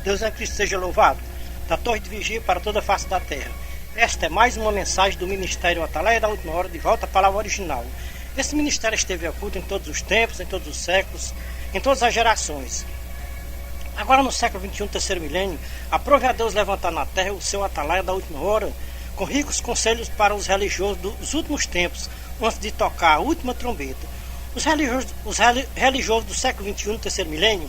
Deus em Cristo seja louvado. Da Torre de Vigia para toda a face da terra. Esta é mais uma mensagem do Ministério Atalaia da Última Hora, de volta à palavra original. Esse ministério esteve oculto em todos os tempos, em todos os séculos, em todas as gerações. Agora no século XXI, terceiro milênio, aprove a Deus levantar na terra o seu Atalaia da Última Hora, com ricos conselhos para os religiosos dos últimos tempos, antes de tocar a última trombeta. Os religiosos do século XXI, terceiro milênio,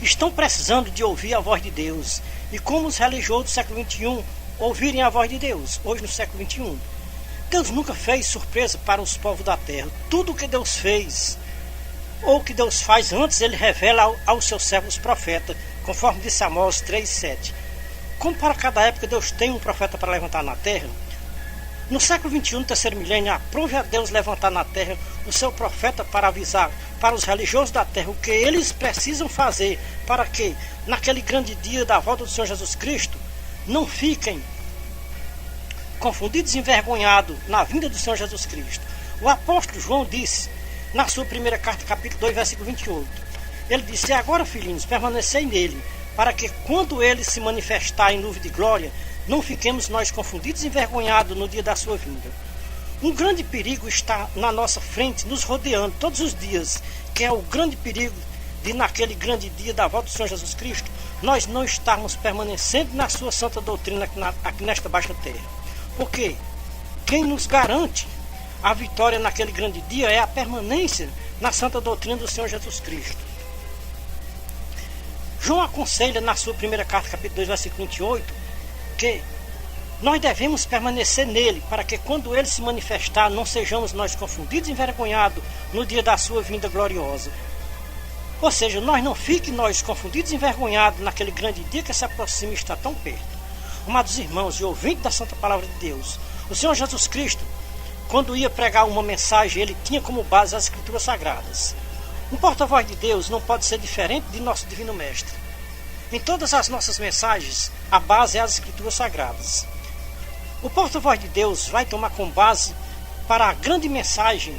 estão precisando de ouvir a voz de Deus. E como os religiosos do século XXI ouvirem a voz de Deus, hoje no século XXI? Deus nunca fez surpresa para os povos da terra. Tudo o que Deus fez, ou o que Deus faz antes, Ele revela aos seus servos profetas, conforme disse Amós 3,7. Como para cada época Deus tem um profeta para levantar na terra, no século XXI, terceiro milênio, aprove a Deus levantar na terra o seu profeta para avisar para os religiosos da terra o que eles precisam fazer para que, naquele grande dia da volta do Senhor Jesus Cristo, não fiquem confundidos e envergonhados na vinda do Senhor Jesus Cristo. O apóstolo João disse, na sua primeira carta, capítulo 2, versículo 28, ele disse: "E agora, filhinhos, permanecei nele, para que, quando ele se manifestar em nuvem de glória, não fiquemos nós confundidos e envergonhados no dia da sua vinda." Um grande perigo está na nossa frente, nos rodeando todos os dias, que é o grande perigo de, naquele grande dia da volta do Senhor Jesus Cristo, nós não estarmos permanecendo na sua santa doutrina aqui nesta baixa terra. Porque quem nos garante a vitória naquele grande dia é a permanência na santa doutrina do Senhor Jesus Cristo. João aconselha na sua primeira carta, capítulo 2, versículo 28, que nós devemos permanecer nele, para que quando ele se manifestar, não sejamos nós confundidos e envergonhados no dia da sua vinda gloriosa. Ou seja, nós não fiquem nós confundidos e envergonhados naquele grande dia que se aproxima e está tão perto. Amados irmãos e ouvintes da Santa Palavra de Deus, o Senhor Jesus Cristo, quando ia pregar uma mensagem, ele tinha como base as Escrituras Sagradas. Um porta-voz de Deus não pode ser diferente de nosso Divino Mestre. Em todas as nossas mensagens, a base é as Escrituras Sagradas. O porta-voz de Deus vai tomar como base para a grande mensagem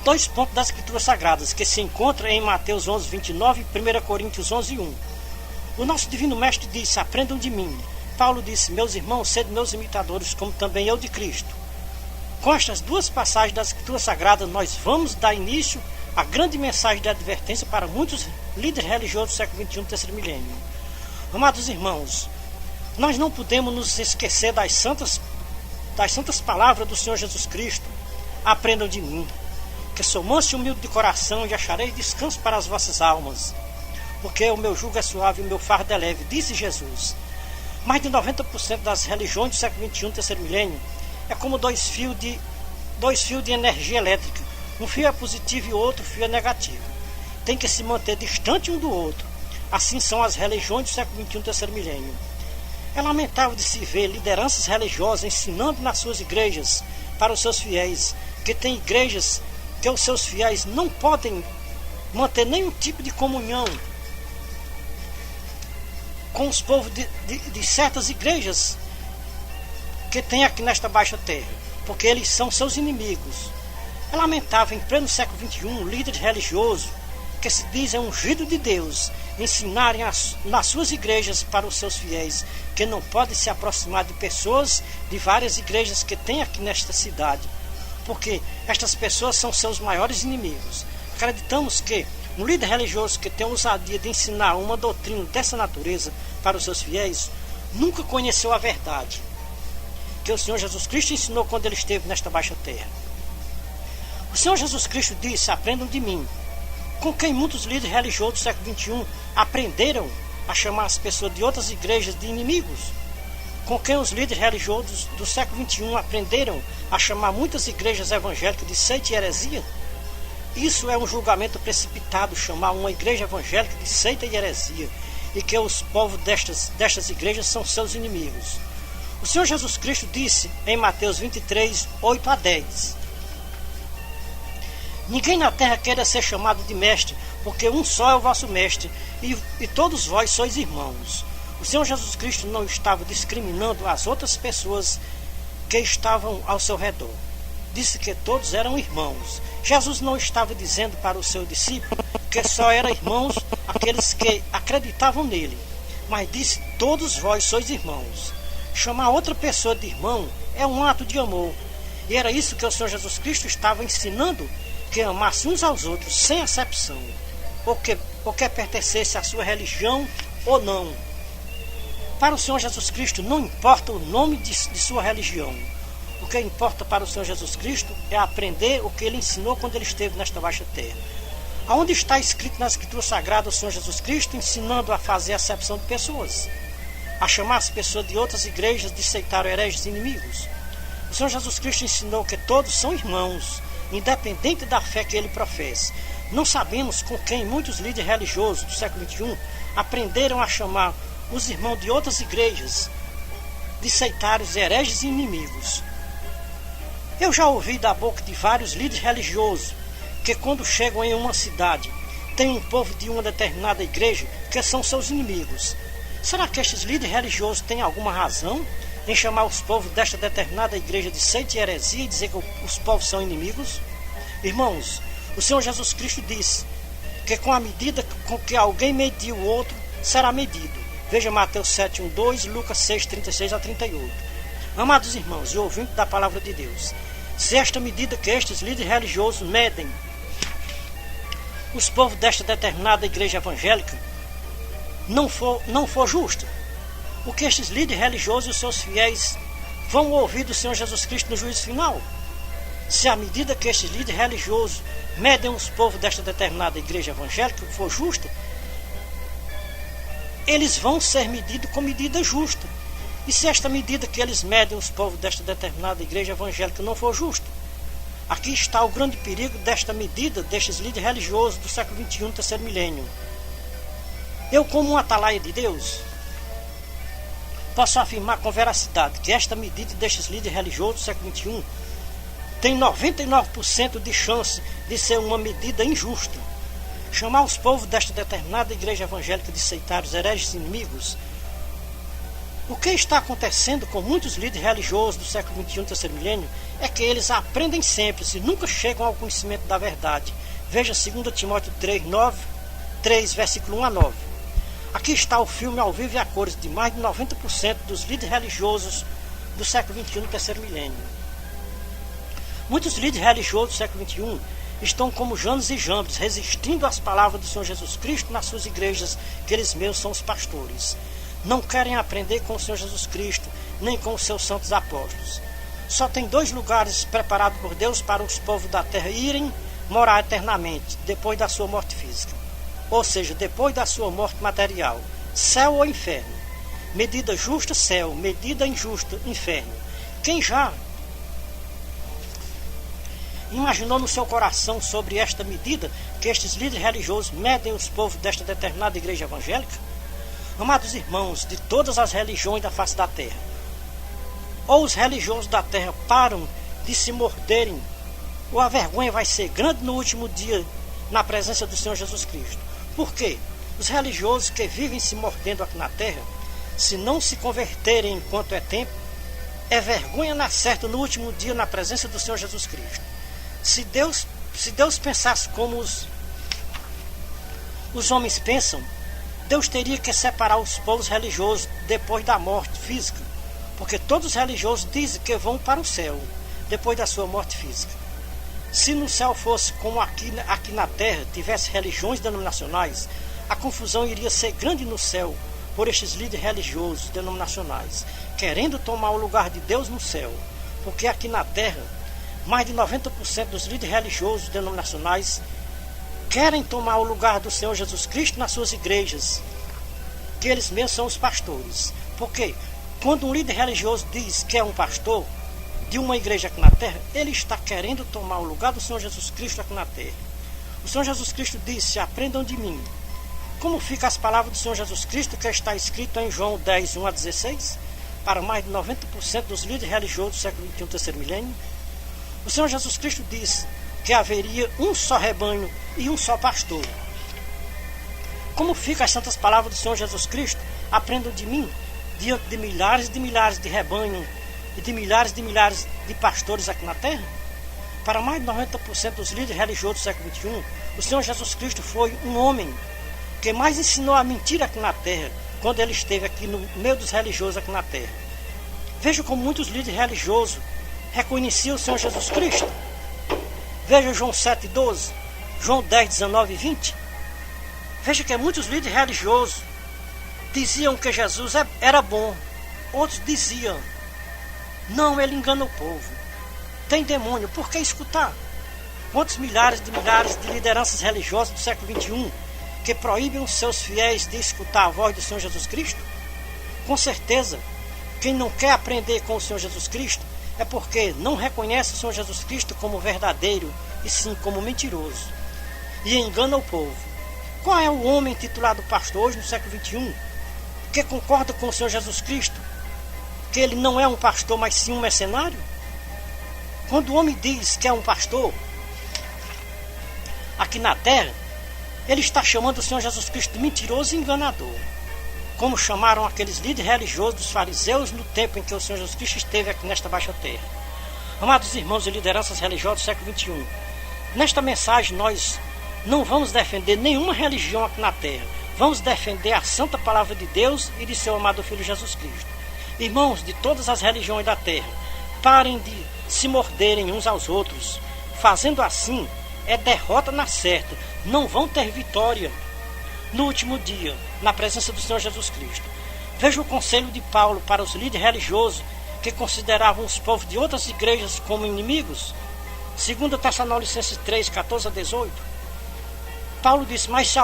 2 pontos das Escrituras Sagradas, que se encontram em Mateus 11, 29 e 1 Coríntios 11, 1. O nosso Divino Mestre disse: "Aprendam de mim." Paulo disse: "Meus irmãos, sede meus imitadores, como também eu de Cristo." Com estas duas passagens das Escrituras Sagradas, nós vamos dar início à grande mensagem de advertência para muitos líderes religiosos do século XXI, terceiro milênio. Amados irmãos, nós não podemos nos esquecer das santas palavras do Senhor Jesus Cristo. "Aprendam de mim, que sou manso e humilde de coração, e acharei descanso para as vossas almas, porque o meu jugo é suave e o meu fardo é leve", disse Jesus. Mais de 90% das religiões do século XXI, terceiro milênio, é como dois fios de energia elétrica. Um fio é positivo e o outro fio é negativo. Tem que se manter distante um do outro. Assim são as religiões do século XXI, terceiro milênio. É lamentável de se ver lideranças religiosas ensinando nas suas igrejas para os seus fiéis, que tem igrejas que os seus fiéis não podem manter nenhum tipo de comunhão com os povos de certas igrejas que tem aqui nesta baixa terra, porque eles são seus inimigos. É lamentável, em pleno século XXI, líderes religiosos que se dizem ungidos de Deus ensinarem nas suas igrejas para os seus fiéis que não podem se aproximar de pessoas de várias igrejas que tem aqui nesta cidade, porque estas pessoas são seus maiores inimigos. Acreditamos que um líder religioso que tem a ousadia de ensinar uma doutrina dessa natureza para os seus fiéis nunca conheceu a verdade que o Senhor Jesus Cristo ensinou quando ele esteve nesta baixa terra. O Senhor Jesus Cristo disse: "Aprendam de mim", com quem muitos líderes religiosos do século XXI aprenderam a chamar as pessoas de outras igrejas de inimigos, com quem os líderes religiosos do século XXI aprenderam a chamar muitas igrejas evangélicas de seita e heresia. Isso é um julgamento precipitado, chamar uma igreja evangélica de seita e heresia, e que os povos destas igrejas são seus inimigos. O Senhor Jesus Cristo disse em Mateus 23, 8 a 10: "Ninguém na terra queira ser chamado de mestre, porque um só é o vosso mestre, e todos vós sois irmãos." O Senhor Jesus Cristo não estava discriminando as outras pessoas que estavam ao seu redor. Disse que todos eram irmãos. Jesus não estava dizendo para o seu discípulo porque só eram irmãos aqueles que acreditavam nele. Mas disse: todos vós sois irmãos. Chamar outra pessoa de irmão é um ato de amor. E era isso que o Senhor Jesus Cristo estava ensinando, que amasse uns aos outros sem acepção, ou que pertencesse à sua religião ou não. Para o Senhor Jesus Cristo não importa o nome de sua religião. O que importa para o Senhor Jesus Cristo é aprender o que ele ensinou quando ele esteve nesta baixa terra. Aonde está escrito na Escritura Sagrada o Senhor Jesus Cristo ensinando a fazer acepção de pessoas, a chamar as pessoas de outras igrejas de aceitar hereges inimigos? O Senhor Jesus Cristo ensinou que todos são irmãos, independente da fé que ele professa. Não sabemos com quem muitos líderes religiosos do século XXI aprenderam a chamar os irmãos de outras igrejas de sectários, hereges e inimigos. Eu já ouvi da boca de vários líderes religiosos que quando chegam em uma cidade tem um povo de uma determinada igreja que são seus inimigos. Será que estes líderes religiosos têm alguma razão em chamar os povos desta determinada igreja de seita e heresia e dizer que os povos são inimigos? Irmãos, o Senhor Jesus Cristo disse que com a medida com que alguém medir o outro, será medido. Veja Mateus 7:1-2, Lucas 6:36-38. Amados irmãos e ouvintes da palavra de Deus, se esta medida que estes líderes religiosos medem os povos desta determinada igreja evangélica não for justa, o que estes líderes religiosos e os seus fiéis vão ouvir do Senhor Jesus Cristo no juízo final? Se a medida que estes líderes religiosos medem os povos desta determinada igreja evangélica for justa, eles vão ser medidos com medida justa. E se esta medida que eles medem os povos desta determinada igreja evangélica não for justa? Aqui está o grande perigo desta medida destes líderes religiosos do século XXI, terceiro milênio. Eu, como um atalaia de Deus, posso afirmar com veracidade que esta medida destes líderes religiosos do século XXI tem 99% de chance de ser uma medida injusta. Chamar os povos desta determinada igreja evangélica de sectários, hereges e inimigos. O que está acontecendo com muitos líderes religiosos do século XXI, terceiro milênio, é que eles aprendem sempre e nunca chegam ao conhecimento da verdade. Veja 2 Timóteo 3, versículo 1-9. Aqui está o filme ao vivo e a cores de mais de 90% dos líderes religiosos do século XXI, terceiro milênio. Muitos líderes religiosos do século XXI estão como Janes e Jambres, resistindo às palavras do Senhor Jesus Cristo nas suas igrejas, que eles mesmos são os pastores. Não querem aprender com o Senhor Jesus Cristo, nem com os seus santos apóstolos. Só tem 2 lugares preparados por Deus para os povos da terra irem morar eternamente, depois da sua morte física. Ou seja, depois da sua morte material. Céu ou inferno. Medida justa, céu. Medida injusta, inferno. Quem já imaginou no seu coração sobre esta medida que estes líderes religiosos medem os povos desta determinada igreja evangélica? Amados irmãos de todas as religiões da face da terra, ou os religiosos da terra param de se morderem, ou a vergonha vai ser grande no último dia na presença do Senhor Jesus Cristo. Por quê? Os religiosos que vivem se mordendo aqui na terra, se não se converterem enquanto é tempo, é vergonha na certa no último dia na presença do Senhor Jesus Cristo. Se Deus pensasse como os homens pensam, Deus teria que separar os povos religiosos depois da morte física, porque todos os religiosos dizem que vão para o céu depois da sua morte física. Se no céu fosse como aqui na terra, tivesse religiões denominacionais, a confusão iria ser grande no céu por estes líderes religiosos denominacionais, querendo tomar o lugar de Deus no céu, porque aqui na terra, mais de 90% dos líderes religiosos denominacionais querem tomar o lugar do Senhor Jesus Cristo nas suas igrejas, que eles mesmos são os pastores. Porque quando um líder religioso diz que é um pastor de uma igreja aqui na terra, ele está querendo tomar o lugar do Senhor Jesus Cristo aqui na terra. O Senhor Jesus Cristo disse: aprendam de mim. Como ficam as palavras do Senhor Jesus Cristo que está escrito em João 10:1-16, para mais de 90% dos líderes religiosos do século XXI, terceiro milênio? O Senhor Jesus Cristo disse que haveria um só rebanho e um só pastor. Como ficam as santas palavras do Senhor Jesus Cristo? Aprendam de mim, diante de milhares de rebanhos e de milhares de pastores aqui na terra? Para mais de 90% dos líderes religiosos do século XXI, o Senhor Jesus Cristo foi um homem que mais ensinou a mentira aqui na terra, quando ele esteve aqui no meio dos religiosos aqui na terra. Veja como muitos líderes religiosos reconheciam o Senhor Jesus Cristo. Veja João 7,12, João 10, 19 e 20. Veja que muitos líderes religiosos diziam que Jesus era bom. Outros diziam, não, ele engana o povo. Tem demônio, por que escutar? Quantos milhares de lideranças religiosas do século XXI que proíbem os seus fiéis de escutar a voz do Senhor Jesus Cristo? Com certeza, quem não quer aprender com o Senhor Jesus Cristo é porque não reconhece o Senhor Jesus Cristo como verdadeiro e sim como mentiroso. E engana o povo. Qual é o homem titulado pastor hoje no século XXI que concorda com o Senhor Jesus Cristo que ele não é um pastor, mas sim um mercenário? Quando o homem diz que é um pastor aqui na terra, ele está chamando o Senhor Jesus Cristo de mentiroso e enganador, como chamaram aqueles líderes religiosos dos fariseus no tempo em que o Senhor Jesus Cristo esteve aqui nesta baixa terra. Amados irmãos e lideranças religiosas do século XXI, nesta mensagem nós não vamos defender nenhuma religião aqui na terra. Vamos defender a santa palavra de Deus e de seu amado Filho Jesus Cristo. Irmãos de todas as religiões da terra, parem de se morderem uns aos outros. Fazendo assim, é derrota na certa. Não vão ter vitória no último dia, na presença do Senhor Jesus Cristo. Veja o conselho de Paulo para os líderes religiosos que consideravam os povos de outras igrejas como inimigos. 2 Tessalonicenses 3, 14 a 18. Paulo disse, mas se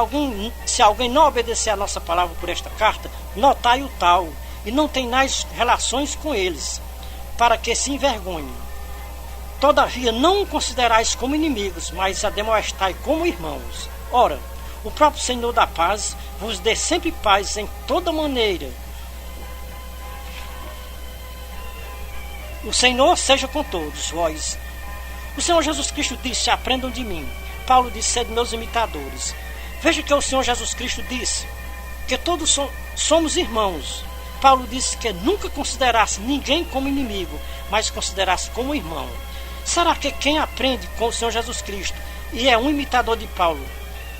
alguém não obedecer a nossa palavra por esta carta, notai o tal, e não tenhais relações com eles, para que se envergonhem. Todavia não o considerais como inimigos, mas admoestai como irmãos. Ora, o próprio Senhor da paz vos dê sempre paz em toda maneira. O Senhor seja com todos vós. O Senhor Jesus Cristo disse, aprendam de mim. Paulo disse, sede meus imitadores. Veja que o Senhor Jesus Cristo disse que todos somos irmãos. Paulo disse que nunca considerasse ninguém como inimigo, mas considerasse como irmão. Será que quem aprende com o Senhor Jesus Cristo e é um imitador de Paulo,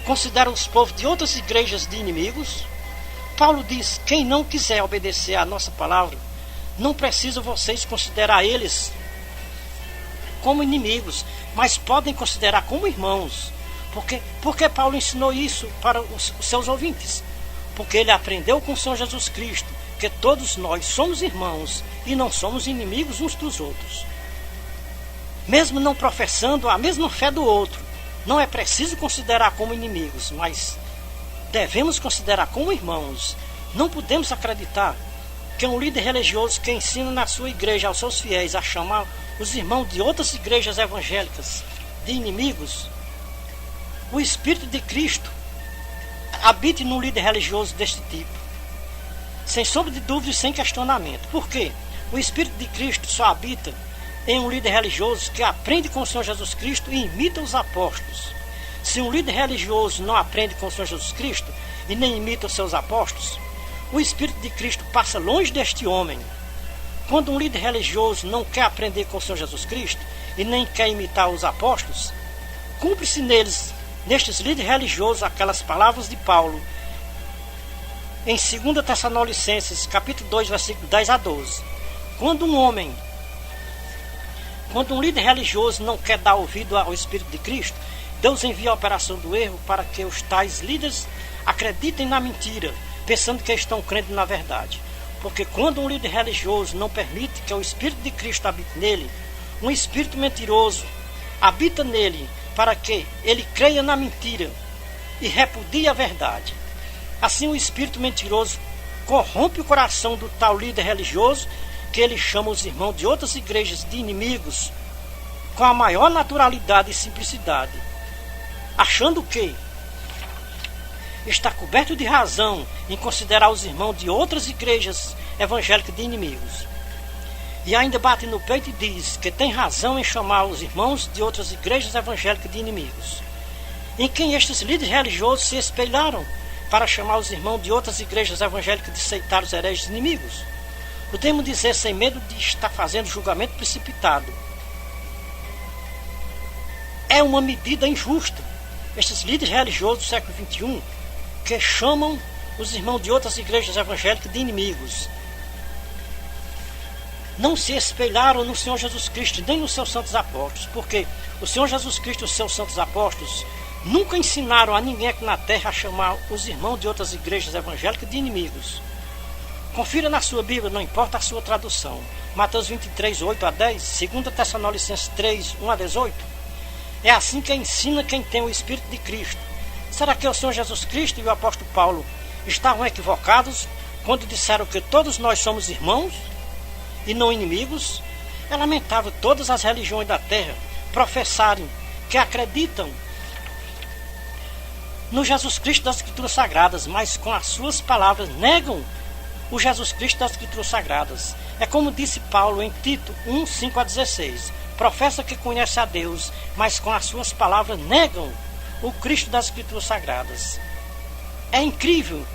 considera os povos de outras igrejas de inimigos? Paulo diz, quem não quiser obedecer à nossa palavra, não precisa vocês considerar eles como inimigos, mas podem considerar como irmãos. Porque Paulo ensinou isso para os seus ouvintes? Porque ele aprendeu com o Senhor Jesus Cristo que todos nós somos irmãos e não somos inimigos uns dos outros. Mesmo não professando a mesma fé do outro, não é preciso considerar como inimigos, mas devemos considerar como irmãos. Não podemos acreditar que um líder religioso que ensina na sua igreja aos seus fiéis a chamar os irmãos de outras igrejas evangélicas de inimigos, o Espírito de Cristo habite num líder religioso deste tipo, sem sombra de dúvida e sem questionamento. Por quê? O Espírito de Cristo só habita em um líder religioso que aprende com o Senhor Jesus Cristo e imita os apóstolos. Se um líder religioso não aprende com o Senhor Jesus Cristo e nem imita os seus apóstolos, o Espírito de Cristo passa longe deste homem. Quando um líder religioso não quer aprender com o Senhor Jesus Cristo e nem quer imitar os apóstolos, cumpre-se nestes líderes religiosos, aquelas palavras de Paulo em 2 Tessalonicenses, capítulo 2, versículo 10 a 12. Quando um líder religioso não quer dar ouvido ao Espírito de Cristo, Deus envia a operação do erro para que os tais líderes acreditem na mentira, pensando que estão crendo na verdade. Porque quando um líder religioso não permite que o Espírito de Cristo habite nele, um espírito mentiroso habita nele para que ele creia na mentira e repudie a verdade. Assim o espírito mentiroso corrompe o coração do tal líder religioso, que ele chama os irmãos de outras igrejas de inimigos, com a maior naturalidade e simplicidade, achando que está coberto de razão em considerar os irmãos de outras igrejas evangélicas de inimigos. E ainda bate no peito e diz que tem razão em chamar os irmãos de outras igrejas evangélicas de inimigos. Em quem estes líderes religiosos se espelharam para chamar os irmãos de outras igrejas evangélicas de sectários hereges inimigos? Podemos dizer sem medo de estar fazendo julgamento precipitado. É uma medida injusta estes líderes religiosos do século XXI que chamam os irmãos de outras igrejas evangélicas de inimigos, não se espelharam no Senhor Jesus Cristo nem nos seus santos apóstolos, porque o Senhor Jesus Cristo e os seus santos apóstolos nunca ensinaram a ninguém aqui na terra a chamar os irmãos de outras igrejas evangélicas de inimigos. Confira na sua Bíblia, não importa a sua tradução. Mateus 23, 8 a 10, 2 Tessalonicenses 3, 1 a 18. É assim que ensina quem tem o Espírito de Cristo. Será que o Senhor Jesus Cristo e o apóstolo Paulo estavam equivocados quando disseram que todos nós somos irmãos e não inimigos? É lamentável todas as religiões da terra professarem que acreditam no Jesus Cristo das Escrituras Sagradas, mas com as suas palavras negam o Jesus Cristo das Escrituras Sagradas. É como disse Paulo em Tito 1, 5 a 16. Professa que conhece a Deus, mas com as suas palavras negam o Cristo das Escrituras Sagradas. É incrível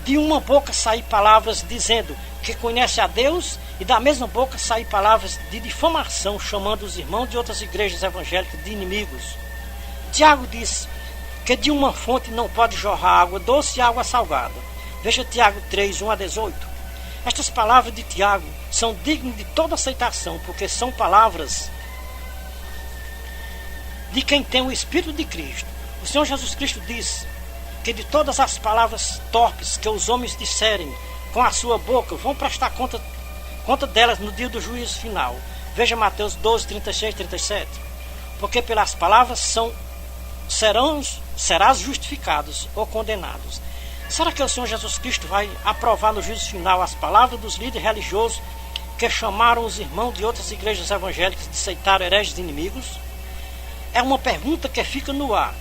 de uma boca sair palavras dizendo que conhece a Deus e da mesma boca sair palavras de difamação, chamando os irmãos de outras igrejas evangélicas de inimigos. Tiago diz que de uma fonte não pode jorrar água doce e água salgada. Veja Tiago 3, 1 a 18. Estas palavras de Tiago são dignas de toda aceitação, porque são palavras de quem tem o Espírito de Cristo. O Senhor Jesus Cristo diz que de todas as palavras torpes que os homens disserem com a sua boca, vão prestar conta delas no dia do juízo final. Veja Mateus 12, 36 e 37. Porque pelas palavras serás justificados ou condenados. Será que o Senhor Jesus Cristo vai aprovar no juízo final as palavras dos líderes religiosos que chamaram os irmãos de outras igrejas evangélicas de aceitar hereges inimigos? É uma pergunta que fica no ar.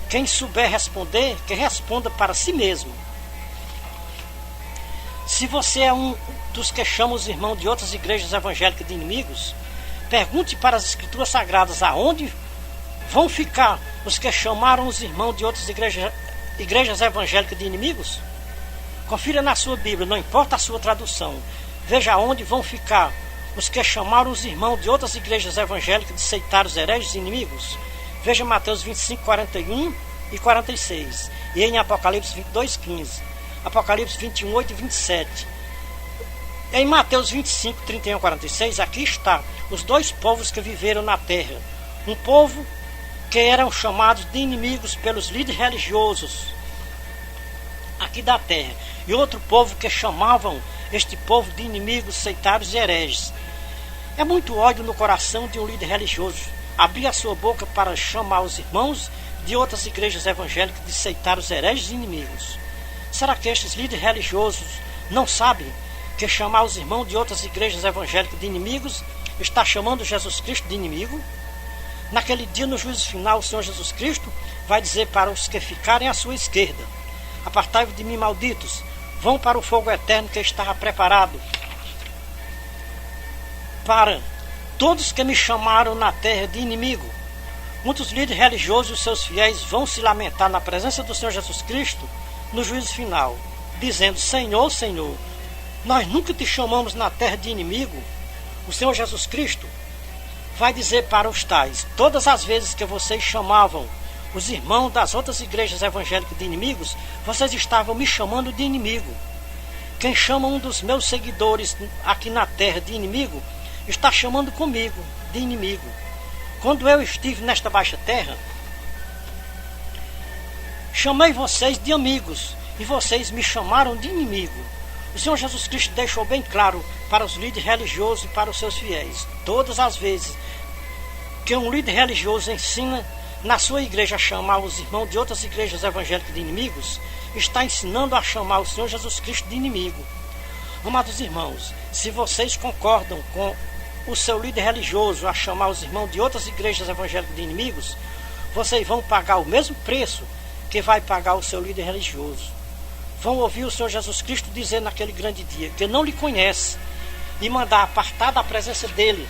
Quem souber responder, que responda para si mesmo. Se você é um dos que chamam os irmãos de outras igrejas evangélicas de inimigos, pergunte para as Escrituras Sagradas aonde vão ficar os que chamaram os irmãos de outras igrejas evangélicas de inimigos. Confira na sua Bíblia, não importa a sua tradução. Veja aonde vão ficar os que chamaram os irmãos de outras igrejas evangélicas de aceitar os hereges inimigos. Veja Mateus 25, 41 e 46. E em Apocalipse 22, 15. Apocalipse 21, 8 e 27. Em Mateus 25, 31 e 46, aqui está os dois povos que viveram na terra. Um povo que eram chamados de inimigos pelos líderes religiosos aqui da terra. E outro povo que chamavam este povo de inimigos, sectários e hereges. É muito ódio no coração de um líder religioso abrir a sua boca para chamar os irmãos de outras igrejas evangélicas de sectários, hereges e inimigos. Será que estes líderes religiosos não sabem que chamar os irmãos de outras igrejas evangélicas de inimigos está chamando Jesus Cristo de inimigo? Naquele dia, no juízo final, o Senhor Jesus Cristo vai dizer para os que ficarem à sua esquerda: apartai-vos de mim, malditos, vão para o fogo eterno que estava preparado para todos que me chamaram na terra de inimigo. Muitos líderes religiosos e os seus fiéis vão se lamentar na presença do Senhor Jesus Cristo no juízo final, dizendo: Senhor, Senhor, nós nunca te chamamos na terra de inimigo. O Senhor Jesus Cristo vai dizer para os tais: todas as vezes que vocês chamavam os irmãos das outras igrejas evangélicas de inimigos, vocês estavam me chamando de inimigo. Quem chama um dos meus seguidores aqui na terra de inimigo, está chamando comigo de inimigo. Quando eu estive nesta baixa terra, chamei vocês de amigos e vocês me chamaram de inimigo. O Senhor Jesus Cristo deixou bem claro para os líderes religiosos e para os seus fiéis: todas as vezes que um líder religioso ensina na sua igreja a chamar os irmãos de outras igrejas evangélicas de inimigos, está ensinando a chamar o Senhor Jesus Cristo de inimigo. Amados irmãos, se vocês concordam com o seu líder religioso a chamar os irmãos de outras igrejas evangélicas de inimigos, vocês vão pagar o mesmo preço que vai pagar o seu líder religioso. Vão ouvir o Senhor Jesus Cristo dizer naquele grande dia que não lhe conhece e mandar apartar da presença dele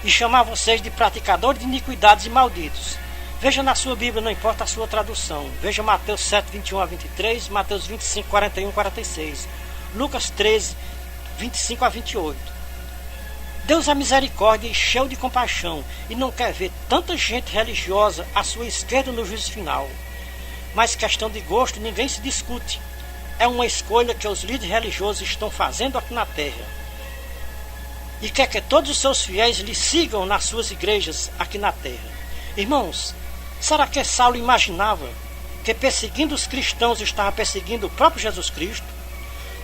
e chamar vocês de praticadores de iniquidades e malditos. Veja na sua Bíblia, não importa a sua tradução. Veja Mateus 7, 21 a 23, Mateus 25, 41 a 46, Lucas 13, 25 a 28. Deus é misericórdia e cheio de compaixão e não quer ver tanta gente religiosa à sua esquerda no juízo final. Mas questão de gosto ninguém se discute. É uma escolha que os líderes religiosos estão fazendo aqui na terra. E quer que todos os seus fiéis lhe sigam nas suas igrejas aqui na terra. Irmãos, será que Saulo imaginava que perseguindo os cristãos estava perseguindo o próprio Jesus Cristo?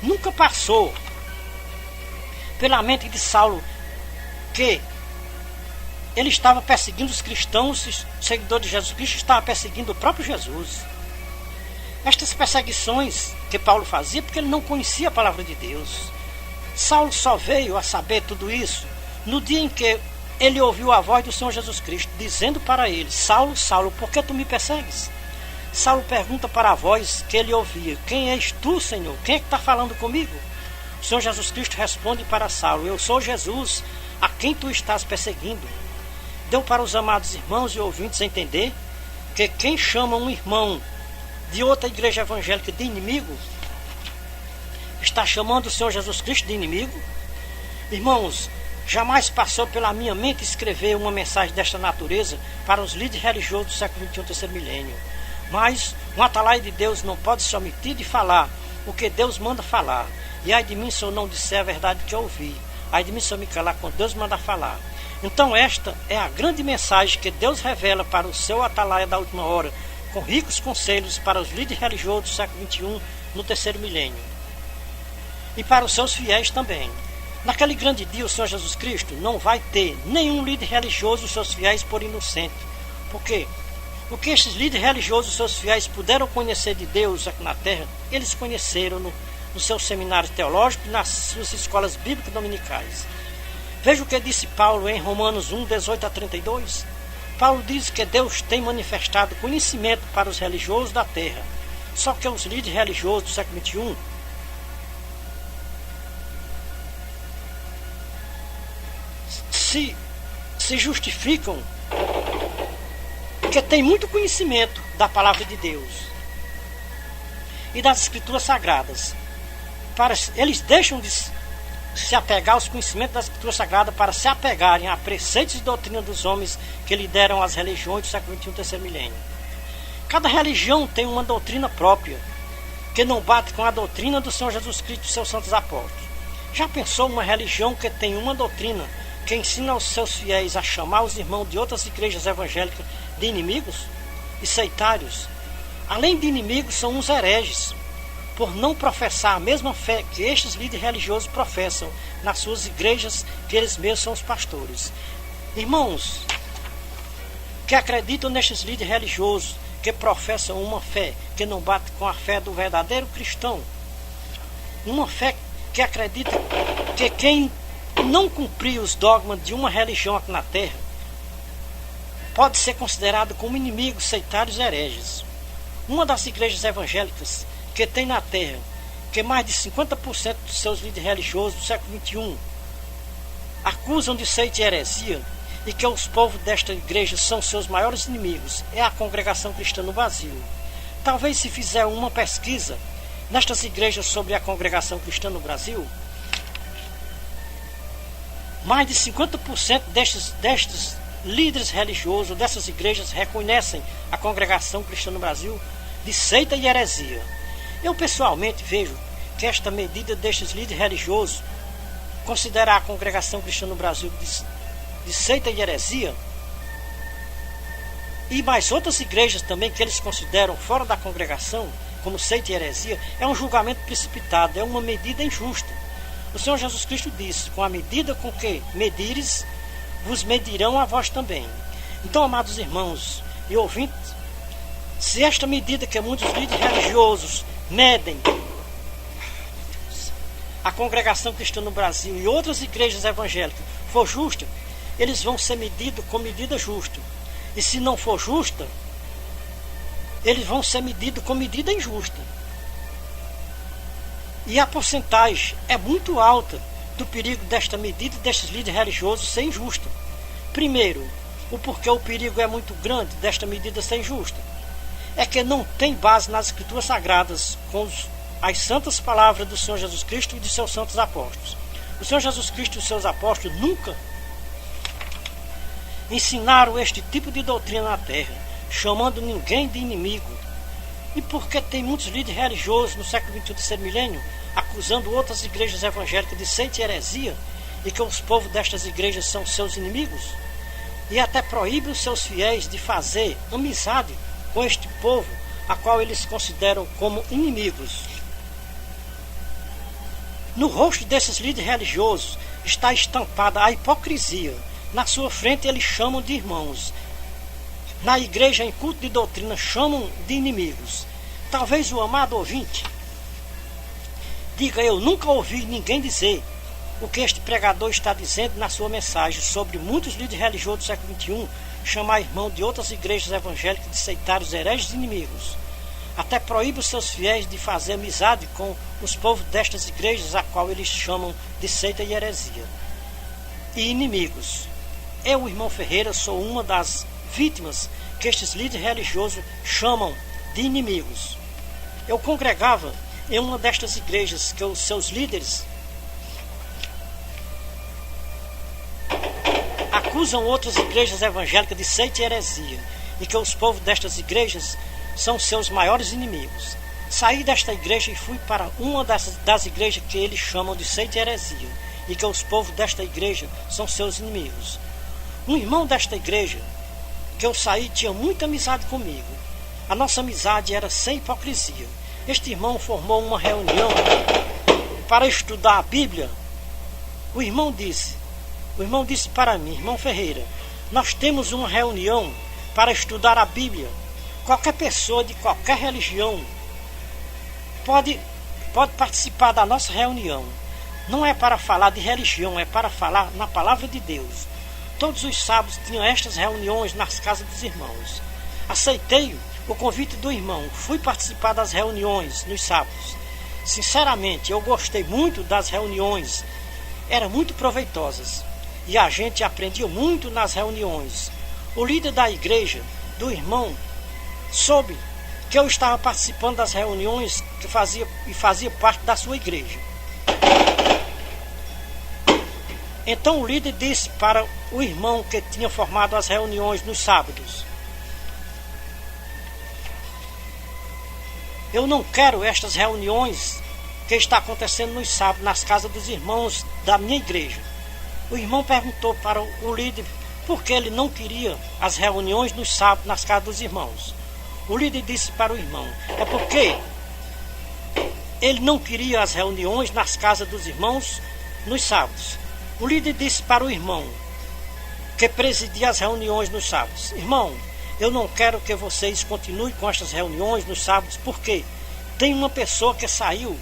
Nunca passou pela mente de Saulo que ele estava perseguindo os cristãos, os seguidores de Jesus Cristo, estava perseguindo o próprio Jesus. Estas perseguições que Paulo fazia porque ele não conhecia a palavra de Deus. Saulo só veio a saber tudo isso no dia em que ele ouviu a voz do Senhor Jesus Cristo dizendo para ele: Saulo, Saulo, por que tu me persegues? Saulo pergunta para a voz que ele ouvia: quem és tu, Senhor? Quem é que está falando comigo? O Senhor Jesus Cristo responde para Saulo: eu sou Jesus, a quem tu estás perseguindo. Deu para os amados irmãos e ouvintes entender que quem chama um irmão de outra igreja evangélica de inimigo está chamando o Senhor Jesus Cristo de inimigo? Irmãos, jamais passou pela minha mente escrever uma mensagem desta natureza para os líderes religiosos do século XXI, terceiro milênio. Mas um atalaia de Deus não pode se omitir de falar o que Deus manda falar. E ai de mim se eu não disser a verdade que eu ouvi. Ai de mim se eu me calar quando Deus manda falar. Então esta é a grande mensagem que Deus revela para o seu atalaia da última hora, com ricos conselhos para os líderes religiosos do século XXI no terceiro milênio. E para os seus fiéis também. Naquele grande dia o Senhor Jesus Cristo não vai ter nenhum líder religioso e seus fiéis por inocente. Por quê? O que estes líderes religiosos e seus fiéis puderam conhecer de Deus aqui na terra, eles conheceram nos seus seminários teológicos e nas suas escolas bíblicas dominicais. Veja o que disse Paulo em Romanos 1, 18 a 32. Paulo diz que Deus tem manifestado conhecimento para os religiosos da terra. Só que os líderes religiosos do século XXI se justificam porque tem muito conhecimento da palavra de Deus e das escrituras sagradas. Eles deixam de se apegar aos conhecimentos das escrituras sagradas para se apegarem a preceitos e doutrina dos homens que lideram as religiões do século XXI, terceiro milênio. Cada religião tem uma doutrina própria que não bate com a doutrina do Senhor Jesus Cristo e seus santos apóstolos. Já pensou uma religião que tem uma doutrina que ensina aos seus fiéis a chamar os irmãos de outras igrejas evangélicas de inimigos e sectários? Além de inimigos, são uns hereges, por não professar a mesma fé que estes líderes religiosos professam nas suas igrejas, que eles mesmos são os pastores. Irmãos que acreditam nestes líderes religiosos, que professam uma fé que não bate com a fé do verdadeiro cristão, uma fé que acredita que quem não cumprir os dogmas de uma religião aqui na terra pode ser considerado como inimigos, sectários e hereges. Uma das igrejas evangélicas que tem na terra que mais de 50% dos seus líderes religiosos do século XXI acusam de seita e heresia e que os povos desta igreja são seus maiores inimigos é a Congregação Cristã no Brasil. Talvez se fizer uma pesquisa nestas igrejas sobre a Congregação Cristã no Brasil, mais de 50% destes líderes religiosos dessas igrejas reconhecem a Congregação Cristã no Brasil de seita e heresia. Eu pessoalmente vejo que esta medida destes líderes religiosos considerar a Congregação Cristã no Brasil de seita e heresia, e mais outras igrejas também que eles consideram fora da congregação como seita e heresia, é um julgamento precipitado, é uma medida injusta. O Senhor Jesus Cristo disse: com a medida com que medires, vos medirão a vós também. Então, amados irmãos e ouvintes, se esta medida que muitos líderes religiosos medem a Congregação Cristã no Brasil e outras igrejas evangélicas for justa, eles vão ser medidos com medida justa. E se não for justa, eles vão ser medidos com medida injusta. E a porcentagem é muito alta do perigo desta medida destes líderes religiosos ser injusta. Primeiro, o porquê o perigo é muito grande desta medida ser injusta é que não tem base nas escrituras sagradas com as santas palavras do Senhor Jesus Cristo e de seus santos apóstolos. O Senhor Jesus Cristo e os seus apóstolos nunca ensinaram este tipo de doutrina na terra, chamando ninguém de inimigo. E porque tem muitos líderes religiosos no século XXI, terceiro milênio, acusando outras igrejas evangélicas de seita e heresia, e que os povos destas igrejas são seus inimigos, e até proíbe os seus fiéis de fazer amizade com este povo, a qual eles consideram como inimigos. No rosto desses líderes religiosos está estampada a hipocrisia. Na sua frente eles chamam de irmãos. Na igreja, em culto de doutrina, chamam de inimigos. Talvez o amado ouvinte diga: eu nunca ouvi ninguém dizer o que este pregador está dizendo na sua mensagem sobre muitos líderes religiosos do século XXI chamar irmão de outras igrejas evangélicas de sectários hereges inimigos. Até proíbe os seus fiéis de fazer amizade com os povos destas igrejas, a qual eles chamam de seita e heresia e inimigos. Eu, irmão Ferreira, sou uma das vítimas que estes líderes religiosos chamam de inimigos. Eu congregava em uma destas igrejas que os seus líderes acusam outras igrejas evangélicas de seita e heresia, e que os povos destas igrejas são seus maiores inimigos. Saí desta igreja e fui para uma das igrejas que eles chamam de seita e heresia, e que os povos desta igreja são seus inimigos. Um irmão desta igreja que eu saí tinha muita amizade comigo. A nossa amizade era sem hipocrisia. Este irmão formou uma reunião para estudar a Bíblia. O irmão disse para mim: irmão Ferreira, nós temos uma reunião para estudar a Bíblia. Qualquer pessoa de qualquer religião pode participar da nossa reunião. Não é para falar de religião, é para falar na palavra de Deus. Todos os sábados tinham estas reuniões nas casas dos irmãos. Aceitei o convite do irmão, fui participar das reuniões nos sábados. Sinceramente, eu gostei muito das reuniões, eram muito proveitosas e a gente aprendia muito nas reuniões. O líder da igreja do irmão soube que eu estava participando das reuniões que fazia parte da sua igreja. Então o líder disse para o irmão que tinha formado as reuniões nos sábados: eu não quero estas reuniões que está acontecendo nos sábados nas casas dos irmãos da minha igreja. O irmão perguntou para o líder por que ele não queria as reuniões nos sábados nas casas dos irmãos. O líder disse para o irmão: é porque ele não queria as reuniões nas casas dos irmãos nos sábados. O líder disse para o irmão que presidia as reuniões nos sábados: irmão, eu não quero que vocês continuem com estas reuniões nos sábados, porque tem uma pessoa que saiu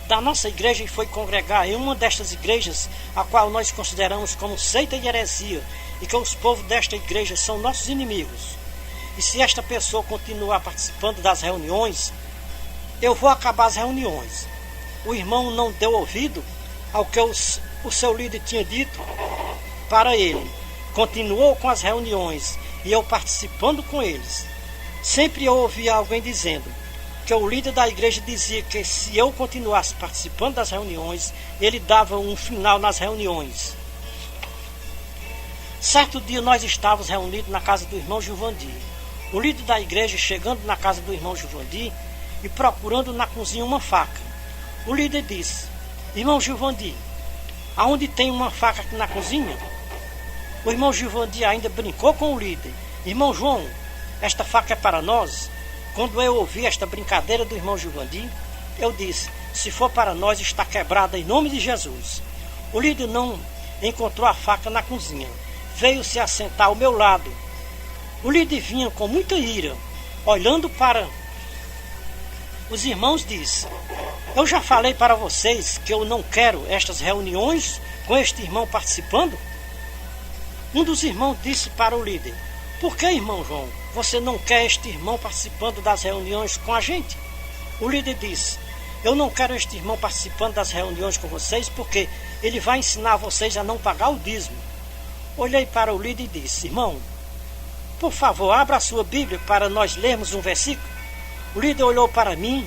da nossa igreja e foi congregar em uma destas igrejas, a qual nós consideramos como seita e heresia, e que os povos desta igreja são nossos inimigos. E se esta pessoa continuar participando das reuniões, eu vou acabar as reuniões. O irmão não deu ouvido ao que o seu líder tinha dito para ele. Continuou com as reuniões e eu participando com eles. Sempre eu ouvia alguém dizendo que o líder da igreja dizia que se eu continuasse participando das reuniões, ele dava um final nas reuniões. Certo dia nós estávamos reunidos na casa do irmão Gilvandi. O líder da igreja chegando na casa do irmão Gilvandi e procurando na cozinha uma faca. O líder disse: irmão Gilvandi, aonde tem uma faca aqui na cozinha? O irmão Gilvandi ainda brincou com o líder: irmão João, esta faca é para nós? Quando eu ouvi esta brincadeira do irmão Gilvandi, eu disse: se for para nós, está quebrada em nome de Jesus. O líder não encontrou a faca na cozinha. Veio se assentar ao meu lado. O líder vinha com muita ira, olhando para os irmãos, disse: eu já falei para vocês que eu não quero estas reuniões com este irmão participando. Um dos irmãos disse para o líder: por que, irmão João, você não quer este irmão participando das reuniões com a gente? O líder disse: eu não quero este irmão participando das reuniões com vocês porque ele vai ensinar vocês a não pagar o dízimo. Olhei para o líder e disse: irmão, por favor, abra a sua Bíblia para nós lermos um versículo. O líder olhou para mim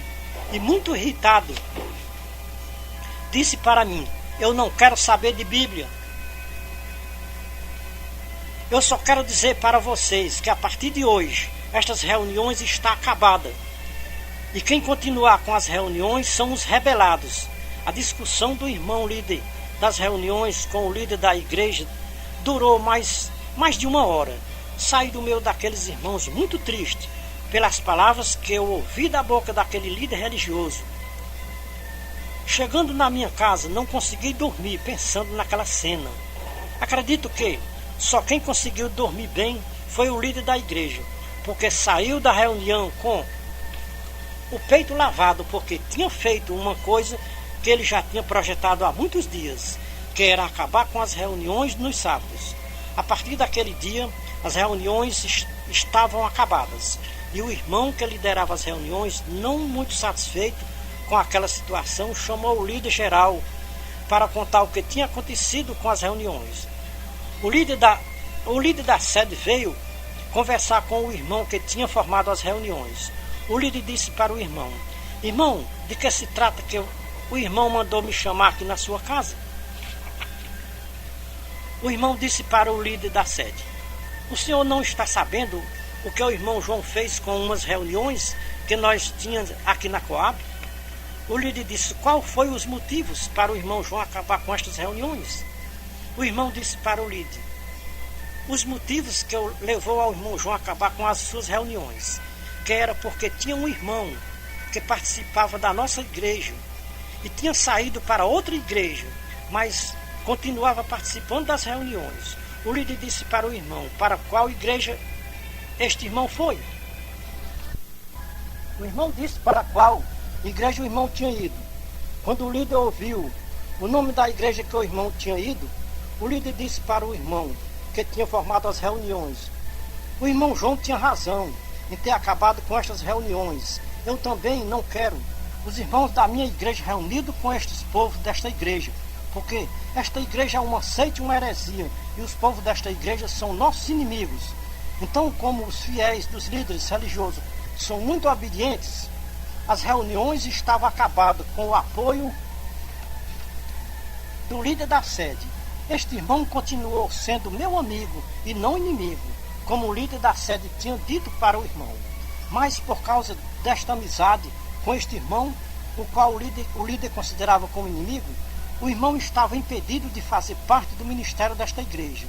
e, muito irritado, disse para mim: eu não quero saber de Bíblia. Eu só quero dizer para vocês que a partir de hoje, estas reuniões estão acabadas. E quem continuar com as reuniões são os rebelados. A discussão do irmão líder das reuniões com o líder da igreja durou mais de 1 hora. Saí do meio daqueles irmãos muito triste pelas palavras que eu ouvi da boca daquele líder religioso. Chegando na minha casa, não consegui dormir pensando naquela cena. Acredito que só quem conseguiu dormir bem foi o líder da igreja, porque saiu da reunião com o peito lavado, porque tinha feito uma coisa que ele já tinha projetado há muitos dias, que era acabar com as reuniões nos sábados. A partir daquele dia, as reuniões estavam acabadas, e o irmão que liderava as reuniões, não muito satisfeito com aquela situação, chamou o líder geral para contar o que tinha acontecido com as reuniões. O líder da sede veio conversar com o irmão que tinha formado as reuniões. O líder disse para o irmão: irmão, de que se trata que o irmão mandou me chamar aqui na sua casa? O irmão disse para o líder da sede: o senhor não está sabendo o que o irmão João fez com umas reuniões que nós tínhamos aqui na Coab? O líder disse: qual foi os motivos para o irmão João acabar com estas reuniões? O irmão disse para o líder: os motivos que levou ao irmão João a acabar com as suas reuniões, que era porque tinha um irmão que participava da nossa igreja e tinha saído para outra igreja, mas continuava participando das reuniões. O líder disse para o irmão: para qual igreja este irmão foi? O irmão disse para qual igreja o irmão tinha ido. Quando o líder ouviu o nome da igreja que o irmão tinha ido, o líder disse para o irmão que tinha formado as reuniões: o irmão João tinha razão em ter acabado com estas reuniões. Eu também não quero os irmãos da minha igreja reunidos com estes povos desta igreja, porque esta igreja é uma seita e uma heresia, e os povos desta igreja são nossos inimigos. Então, como os fiéis dos líderes religiosos são muito obedientes, as reuniões estavam acabadas com o apoio do líder da sede. Este irmão continuou sendo meu amigo e não inimigo, como o líder da sede tinha dito para o irmão. Mas por causa desta amizade com este irmão, o qual o líder considerava como inimigo, o irmão estava impedido de fazer parte do ministério desta igreja.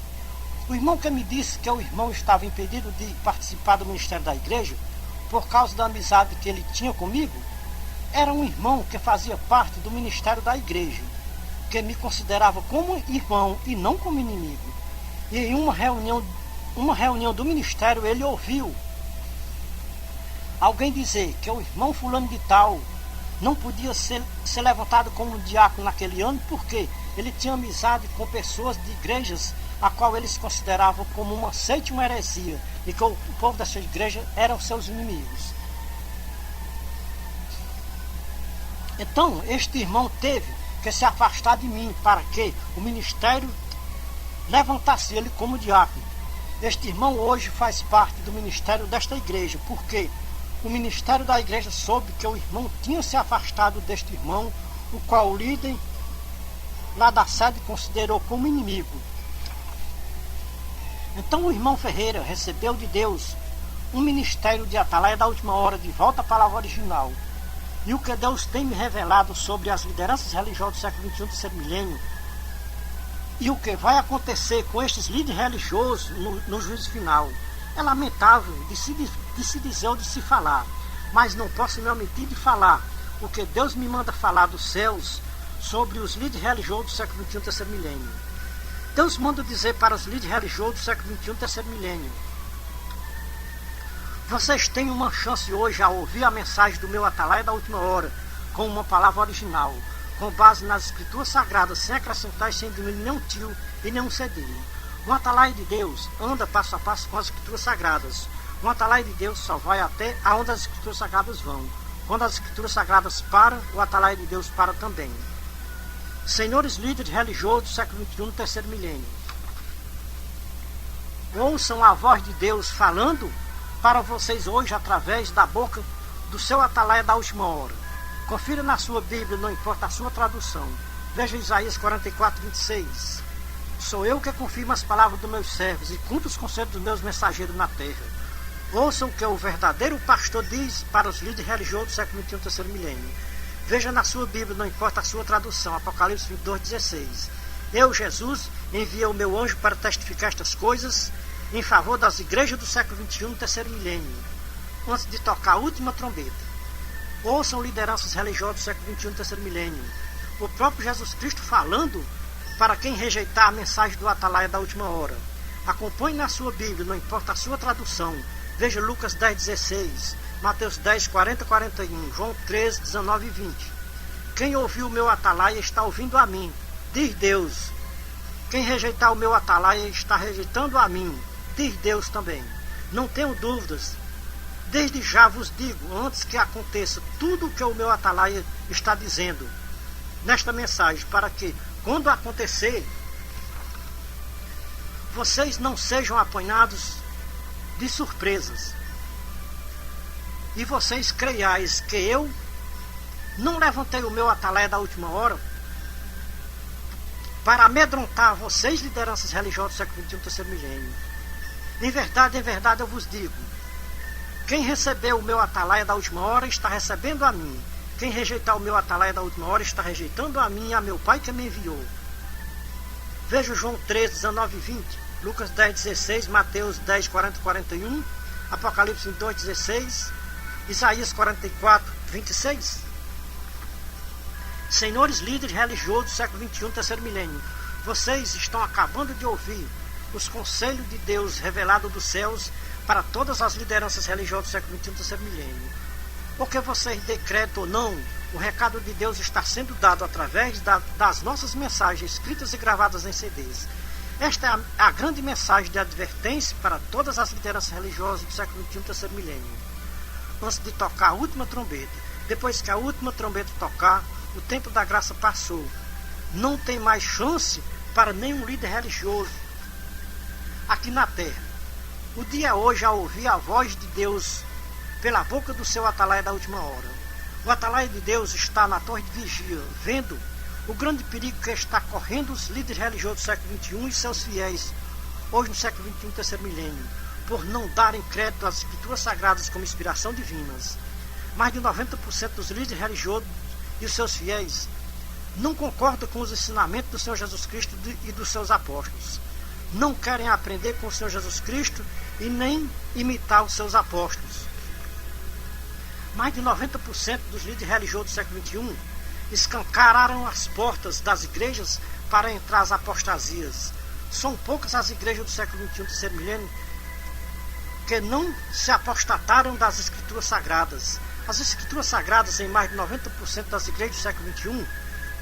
O irmão que me disse que o irmão estava impedido de participar do ministério da igreja, por causa da amizade que ele tinha comigo, era um irmão que fazia parte do ministério da igreja, que me considerava como irmão e não como inimigo. E em uma reunião do ministério, ele ouviu alguém dizer que o irmão fulano de tal não podia ser levantado como diácono naquele ano, porque ele tinha amizade com pessoas de igrejas a qual eles consideravam como uma seita e uma heresia, e que o povo dessa igreja eram seus inimigos. Então, este irmão teve que se afastar de mim para que o ministério levantasse ele como diácono. Este irmão hoje faz parte do ministério desta igreja, porque o ministério da igreja soube que o irmão tinha se afastado deste irmão, o qual o líder lá da sede considerou como inimigo. Então o irmão Ferreira recebeu de Deus um ministério de atalaia da última hora, de volta à palavra original. E o que Deus tem me revelado sobre as lideranças religiosas do século XXI, terceiro milênio, e o que vai acontecer com estes líderes religiosos no juízo final, é lamentável de se dizer ou de se falar, mas não posso me omitir de falar o que Deus me manda falar dos céus sobre os líderes religiosos do século XXI, terceiro milênio. Deus manda dizer para os líderes religiosos do século XXI, terceiro milênio: vocês têm uma chance hoje a ouvir a mensagem do meu atalaia da última hora, com uma palavra original, com base nas escrituras sagradas, sem acrescentar e sem diminuir nenhum tio e nenhum cedilho. Um atalaia de Deus anda passo a passo com as escrituras sagradas. Um atalaia de Deus só vai até aonde as escrituras sagradas vão. Quando as escrituras sagradas param, o atalaia de Deus para também. Senhores líderes religiosos do século XXI, terceiro milênio, ouçam a voz de Deus falando para vocês hoje através da boca do seu atalaia da última hora. Confira na sua Bíblia, não importa a sua tradução. Veja Isaías 44, 26. Sou eu que confirmo as palavras dos meus servos e cumpro os conselhos dos meus mensageiros na terra. Ouçam o que o verdadeiro pastor diz para os líderes religiosos do século XXI, terceiro milênio. Veja na sua Bíblia, não importa a sua tradução, Apocalipse 22, 16. Eu, Jesus, enviei o meu anjo para testificar estas coisas em favor das igrejas do século XXI, terceiro milênio, antes de tocar a última trombeta. Ouçam lideranças religiosas do século XXI, terceiro milênio. O próprio Jesus Cristo falando para quem rejeitar a mensagem do Atalaia da última hora. Acompanhe na sua Bíblia, não importa a sua tradução. Veja Lucas 10, 16, Mateus 10, 40, 41, João 13, 19 e 20. Quem ouviu o meu Atalaia está ouvindo a mim, diz Deus. Quem rejeitar o meu Atalaia está rejeitando a mim, diz Deus também. Não tenho dúvidas. Desde já vos digo, antes que aconteça tudo o que o meu Atalaia está dizendo nesta mensagem, para que, quando acontecer, vocês não sejam apanhados de surpresas. E vocês creiais que eu não levantei o meu Atalaia da última hora para amedrontar vocês, lideranças religiosas do século XXI, terceiro milênio. Em verdade, eu vos digo, quem recebeu o meu Atalaia da última hora está recebendo a mim. Quem rejeitar o meu Atalaia da última hora está rejeitando a mim e a meu Pai que me enviou. Veja João 13, 19 e 20, Lucas 10, 16, Mateus 10, 40 e 41, Apocalipse 22, 16, Isaías 44, 26. Senhores líderes religiosos do século XXI, terceiro milênio, vocês estão acabando de ouvir os conselhos de Deus revelados dos céus para todas as lideranças religiosas do século XXI, terceiro milênio. Porque vocês decretam ou não, o recado de Deus está sendo dado através das nossas mensagens escritas e gravadas em CDs. Esta é a grande mensagem de advertência para todas as lideranças religiosas do século XXI, terceiro milênio. Antes de tocar a última trombeta, depois que a última trombeta tocar, o tempo da graça passou. Não tem mais chance para nenhum líder religioso aqui na terra. O dia é hoje a ouvir a voz de Deus pela boca do seu Atalaia da última hora. O Atalaia de Deus está na torre de vigia, vendo o grande perigo que está correndo os líderes religiosos do século XXI e seus fiéis, hoje no século XXI, terceiro milênio, por não darem crédito às escrituras sagradas como inspiração divinas. Mais de 90% dos líderes religiosos e os seus fiéis não concordam com os ensinamentos do Senhor Jesus Cristo e dos seus apóstolos. Não querem aprender com o Senhor Jesus Cristo e nem imitar os seus apóstolos. Mais de 90% dos líderes religiosos do século XXI escancararam as portas das igrejas para entrar as apostasias. São poucas as igrejas do século XXI, terceiro milênio, que não se apostataram das escrituras sagradas. As escrituras sagradas em mais de 90% das igrejas do século XXI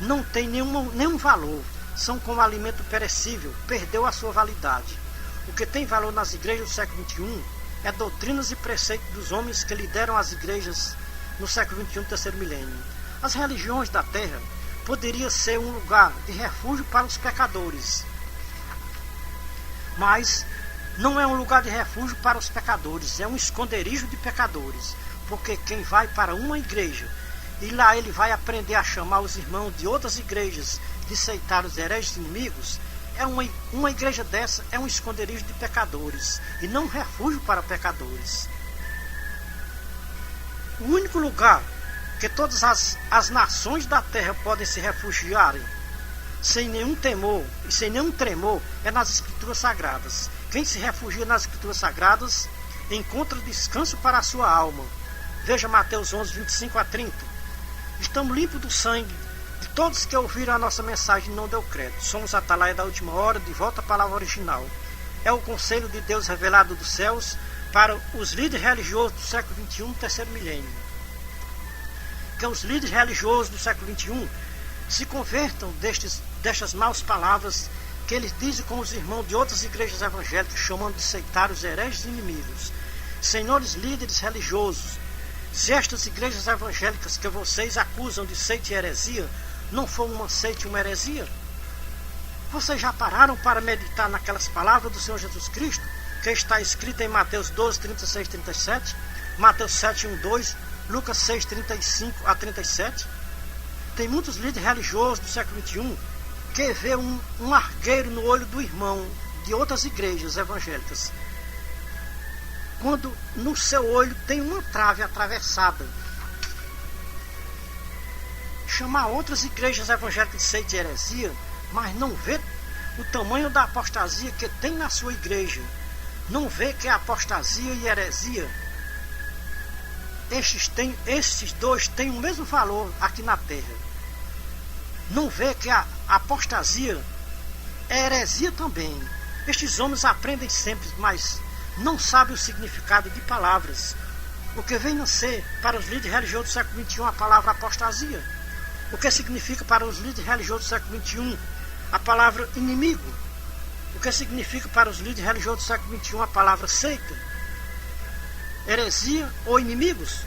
não têm nenhum valor. São como alimento perecível, perdeu a sua validade. O que tem valor nas igrejas do século XXI é doutrinas e preceitos dos homens que lideram as igrejas no século XXI, terceiro milênio. As religiões da terra poderiam ser um lugar de refúgio para os pecadores, mas não é um lugar de refúgio para os pecadores, é um esconderijo de pecadores, porque quem vai para uma igreja e lá ele vai aprender a chamar os irmãos de outras igrejas de aceitar os hereges inimigos, uma igreja dessa é um esconderijo de pecadores e não um refúgio para pecadores. O único lugar que todas as nações da terra podem se refugiarem sem nenhum temor e sem nenhum tremor é nas escrituras sagradas. Quem se refugia nas escrituras sagradas encontra descanso para a sua alma. Veja Mateus 11, 25 a 30. Estamos limpos do sangue de todos que ouviram a nossa mensagem e não deu crédito. Somos Atalaia da última hora, de volta à palavra original. É o conselho de Deus revelado dos céus para os líderes religiosos do século XXI, terceiro milênio. Que os líderes religiosos do século XXI se convertam destas maus palavras que eles dizem com os irmãos de outras igrejas evangélicas, chamando de sectários, hereges e inimigos. Senhores líderes religiosos, se estas igrejas evangélicas que vocês acusam de seita e heresia não for uma seita e uma heresia, vocês já pararam para meditar naquelas palavras do Senhor Jesus Cristo, que está escrita em Mateus 12, 36 e 37, Mateus 7, 1, 2, Lucas 6, 35 a 37? tem muitos líderes religiosos do século XXI que vê um argueiro no olho do irmão de outras igrejas evangélicas, quando no seu olho tem uma trave atravessada. Chamar outras igrejas evangélicas de seita de heresia, mas não vê o tamanho da apostasia que tem na sua igreja, não vê que a apostasia e heresia, estes dois têm o mesmo valor aqui na terra. Não vê que a apostasia é heresia também. Estes homens aprendem sempre, mas não sabem o significado de palavras. O que vem a ser para os líderes religiosos do século XXI a palavra apostasia? O que significa para os líderes religiosos do século XXI a palavra inimigo? O que significa para os líderes religiosos do século XXI a palavra seita? Heresia ou inimigos?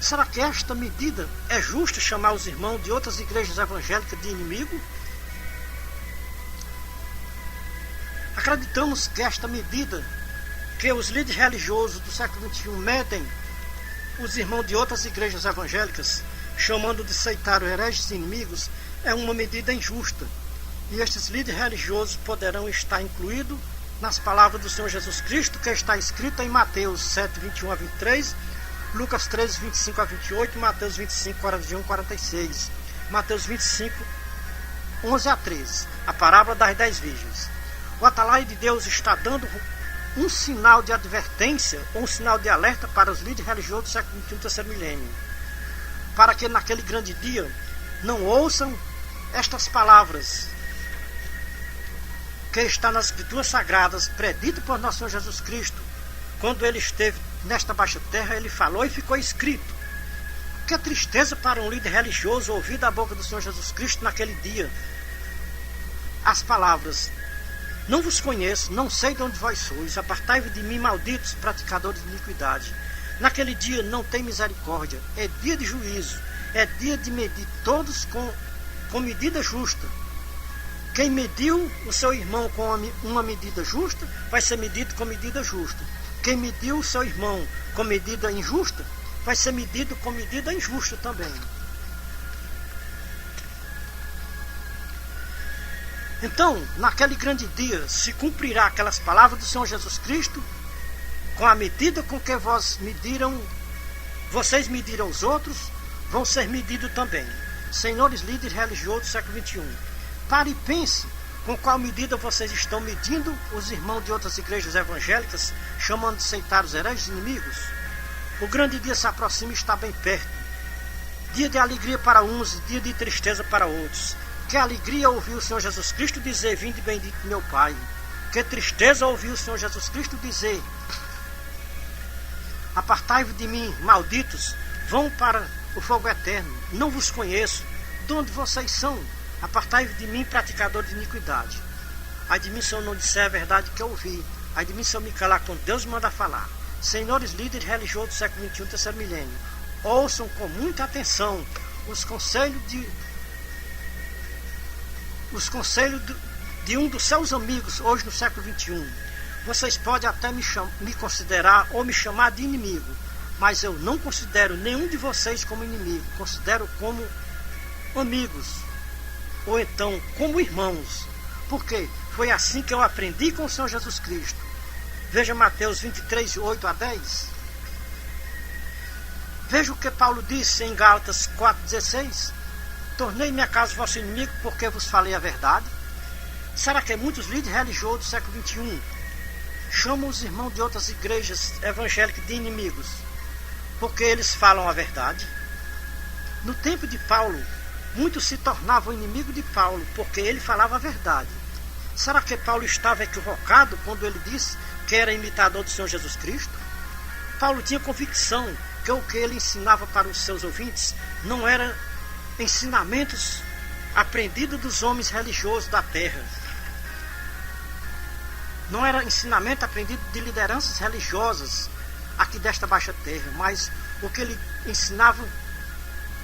Será que esta medida é justa, chamar os irmãos de outras igrejas evangélicas de inimigo? Acreditamos que esta medida que os líderes religiosos do século XXI medem os irmãos de outras igrejas evangélicas, chamando de seitários, hereges e inimigos, é uma medida injusta. E estes líderes religiosos poderão estar incluídos nas palavras do Senhor Jesus Cristo, que está escrita em Mateus 7, 21 a 23, Lucas 13, 25 a 28, Mateus 25, 41 a 46, Mateus 25, 11 a 13, a parábola das 10 virgens. O atalaia de Deus está dando um sinal de advertência ou um sinal de alerta para os líderes religiosos do século XXI, terceiro milênio, para que naquele grande dia não ouçam estas palavras que está nas Escrituras Sagradas, predito por nosso Senhor Jesus Cristo. Quando ele esteve nesta baixa terra, ele falou e ficou escrito. Que tristeza para um líder religioso ouvir da boca do Senhor Jesus Cristo naquele dia as palavras: não vos conheço, não sei de onde vós sois, apartai-vos de mim, malditos praticadores de iniquidade. Naquele dia não tem misericórdia, é dia de juízo, é dia de medir todos com medida justa. Quem mediu o seu irmão com uma medida justa, vai ser medido com medida justa. Quem mediu o seu irmão com medida injusta, vai ser medido com medida injusta também. Então, naquele grande dia, se cumprirá aquelas palavras do Senhor Jesus Cristo, com a medida com que vocês mediram os outros, vão ser medidos também. Senhores líderes religiosos do século XXI, pare e pense com qual medida vocês estão medindo os irmãos de outras igrejas evangélicas, chamando de seitários, hereges e inimigos. O grande dia se aproxima e está bem perto. Dia de alegria para uns, dia de tristeza para outros. Que alegria ouvir o Senhor Jesus Cristo dizer: vinde bendito meu Pai. Que tristeza ouvir o Senhor Jesus Cristo dizer: apartai-vos de mim, malditos, vão para o fogo eterno. Não vos conheço. De onde vocês são? Apartai-vos de mim, praticadores de iniquidade. Ai de mim se eu não disser a verdade que eu ouvi. Ai de mim se eu me calar quando Deus me manda falar. Senhores líderes religiosos do século XXI, terceiro milênio, ouçam com muita atenção os conselhos de um dos seus amigos hoje no século XXI. Vocês podem até me considerar ou me chamar de inimigo, mas eu não considero nenhum de vocês como inimigo, considero como amigos, ou então como irmãos, porque foi assim que eu aprendi com o Senhor Jesus Cristo. Veja Mateus 23, 8 a 10. Veja o que Paulo disse em Gálatas 4,16. Tornei-me acaso vosso inimigo porque vos falei a verdade? Será que muitos líderes religiosos do século XXI chamam os irmãos de outras igrejas evangélicas de inimigos porque eles falam a verdade? No tempo de Paulo, muitos se tornavam inimigos de Paulo porque ele falava a verdade. Será que Paulo estava equivocado quando ele disse que era imitador do Senhor Jesus Cristo? Paulo tinha convicção que o que ele ensinava para os seus ouvintes não era ensinamentos aprendidos dos homens religiosos da terra. Não era ensinamento aprendido de lideranças religiosas aqui desta baixa terra, mas o que ele ensinava,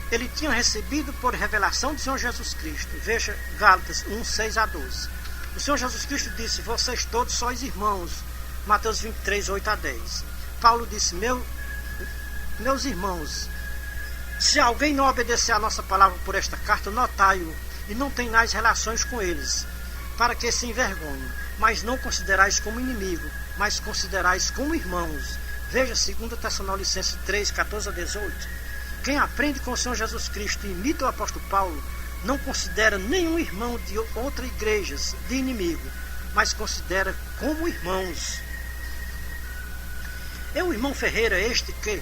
ele tinha recebido por revelação do Senhor Jesus Cristo. Veja Gálatas 1, 6 a 12. O Senhor Jesus Cristo disse: vocês todos sois irmãos. Mateus 23, 8 a 10. Paulo disse: meus irmãos, Se alguém não obedecer a nossa palavra por esta carta, notai-o e não tenhais relações com eles, para que se envergonhem. Mas não considerais como inimigo, mas considerais como irmãos. Veja 2 Tessalonicenses 3, 14 a 18. Quem aprende com o Senhor Jesus Cristo e imita o apóstolo Paulo, não considera nenhum irmão de outra igreja de inimigo, mas considera como irmãos. É o irmão Ferreira este que